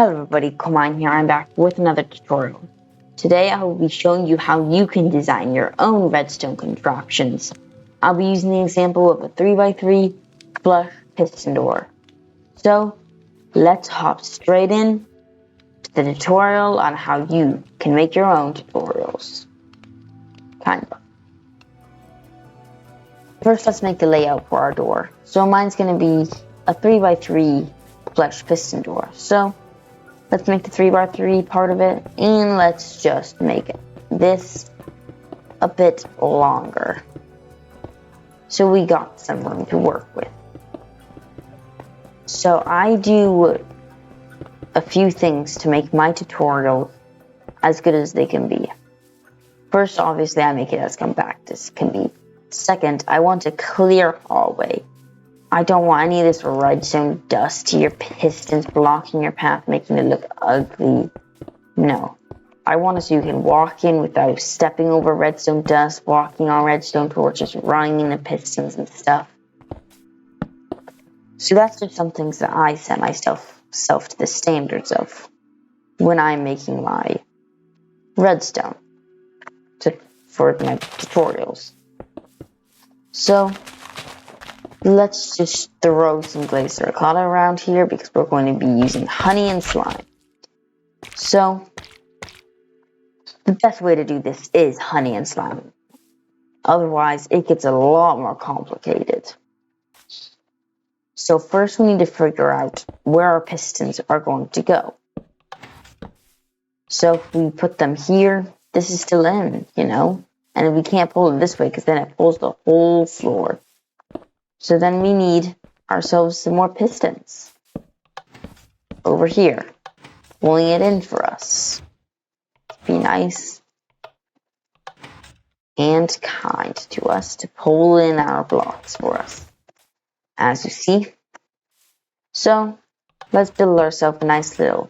Hello everybody, Komine here. I'm back with another tutorial. Today I will be showing you how you can design your own redstone contraptions. I'll be using the example of a 3x3 flush piston door. So let's hop straight in to the tutorial on how you can make your own tutorials. Kind of. First, let's make the layout for our door. So mine's going to be a 3x3 flush piston door. So let's make the 3x3 part of it, and let's just make this a bit longer. So we got some room to work with. So I do a few things to make my tutorials as good as they can be. First, obviously, I make it as compact as can be. Second, I want a clear hallway. I don't want any of this redstone dust to your pistons blocking your path, making it look ugly. No. I want it so you can walk in without stepping over redstone dust, walking on redstone torches, running into pistons and stuff. So that's just some things that I set myself to the standards of when I'm making my redstone for my tutorials. So let's just throw some glazed terracotta around here because we're going to be using honey and slime. So the best way to do this is honey and slime. Otherwise, it gets a lot more complicated. So first we need to figure out where our pistons are going to go. So if we put them here, this is still in, and we can't pull it this way because then it pulls the whole floor. So then we need ourselves some more pistons over here, pulling it in for us. Be nice and kind to us to pull in our blocks for us, as you see. So let's build ourselves a nice little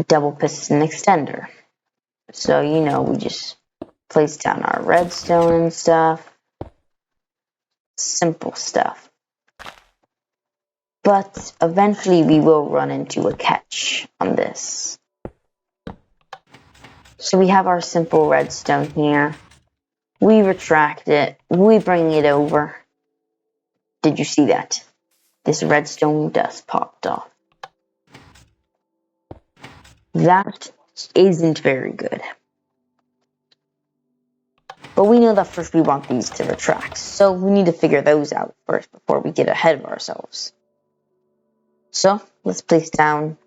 double piston extender. So, we just place down our redstone and stuff. Simple stuff. But eventually we will run into a catch on this. So we have our simple redstone here. We retract it. We bring it over. Did you see that? This redstone dust popped off. That isn't very good. But we know that first we want these to retract, so we need to figure those out first before we get ahead of ourselves. So let's place down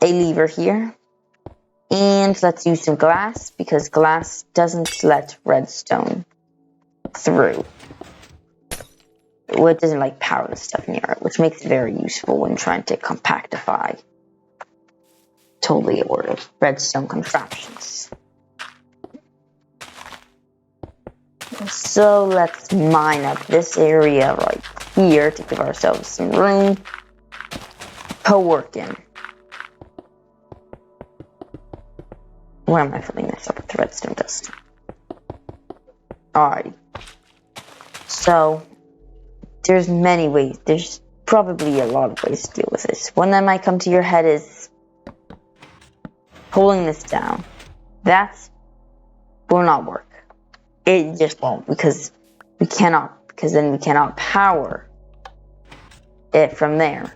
a lever here, and let's use some glass because glass doesn't let redstone through. Well, it doesn't like powerless stuff near it, which makes it very useful when trying to compactify totally a word of redstone contraptions. So let's mine up this area right here to give ourselves some room to work in. Why am I filling this up with redstone dust? Alrighty. So there's many ways. There's probably a lot of ways to deal with this. One that might come to your head is pulling this down. That will not work. It just won't because then we cannot power it from there,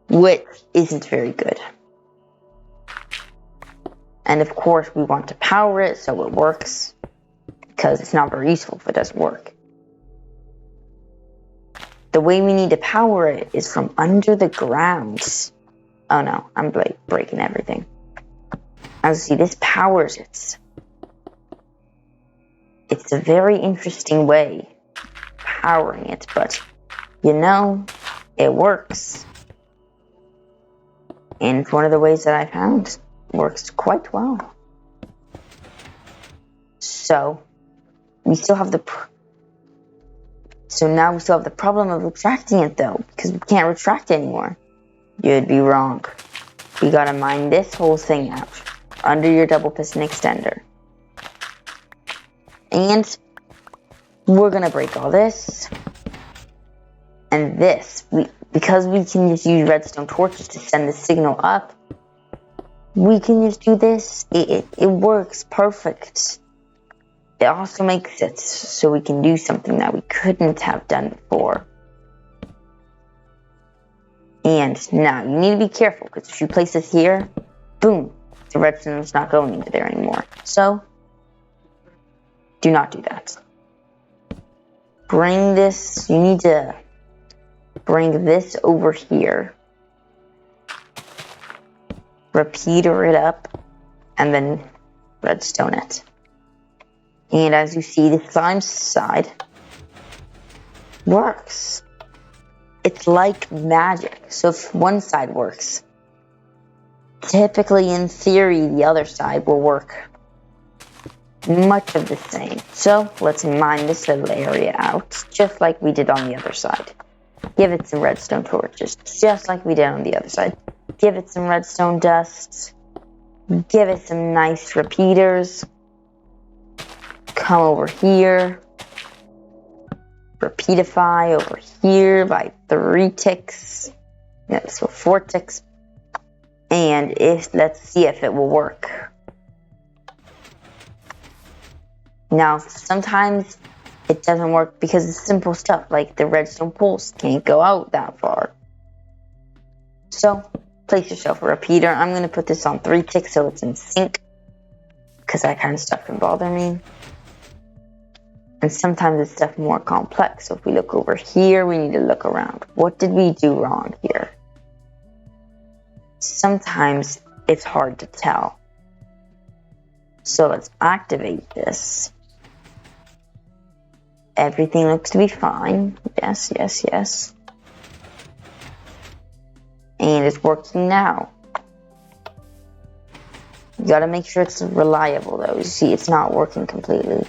which isn't very good. And of course we want to power it so it works because it's not very useful if it doesn't work. The way we need to power it is from under the ground. Oh no, I'm breaking everything. As you see, this powers it. It's a very interesting way powering it, but it works. And it's one of the ways that I found works quite well. So now we still have the problem of retracting it though, because we can't retract it anymore. You'd be wrong. You gotta mine this whole thing out under your double piston extender. And we're gonna break all this. And this, because we can just use redstone torches to send the signal up, we can just do this. It works perfect. It also makes it so we can do something that we couldn't have done before. And now you need to be careful, because if you place this here, boom, the redstone is not going into there anymore. So do not do that. Bring this, you need to bring this over here. Repeater it up, and then redstone it. And as you see, the slime side works. It's like magic. So if one side works, typically in theory, the other side will work much of the same. So let's mine this little area out, just like we did on the other side. Give it some redstone torches, just like we did on the other side. Give it some redstone dust. Give it some nice repeaters. Come over here. Repeatify over here by 3 ticks. No, so 4 ticks. And let's see if it will work. Now, sometimes it doesn't work because it's simple stuff, like the redstone poles can't go out that far. So, place yourself a repeater. I'm going to put this on 3 ticks so it's in sync, because that kind of stuff can bother me. And sometimes it's stuff more complex. So if we look over here, we need to look around. What did we do wrong here? Sometimes it's hard to tell. So let's activate this. Everything looks to be fine. Yes, yes, yes. And it's working now. You gotta make sure it's reliable though. You see, it's not working completely.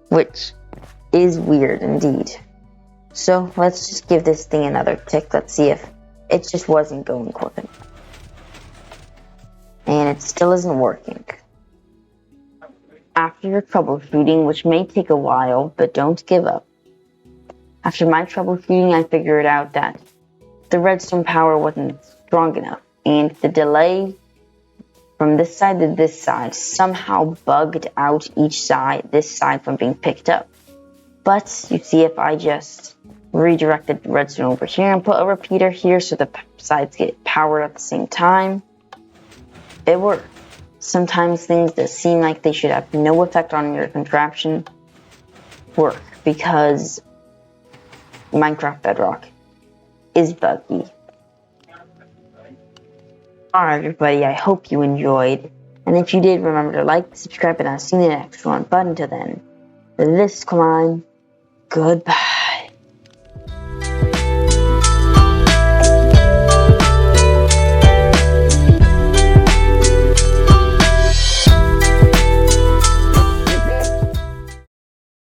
Which is weird indeed. So let's just give this thing another tick. Let's see if it just wasn't going quick enough. And it still isn't working. After your troubleshooting, which may take a while, but don't give up. After my troubleshooting, I figured out that the redstone power wasn't strong enough, and the delay from this side to this side somehow bugged out this side from being picked up. But you see, if I just redirected the redstone over here and put a repeater here so the sides get powered at the same time, it worked. Sometimes things that seem like they should have no effect on your contraption work, because Minecraft Bedrock is buggy. Alright everybody, I hope you enjoyed, and if you did, remember to like, subscribe, and I'll see you in the next one. But until then, this is Klein, goodbye.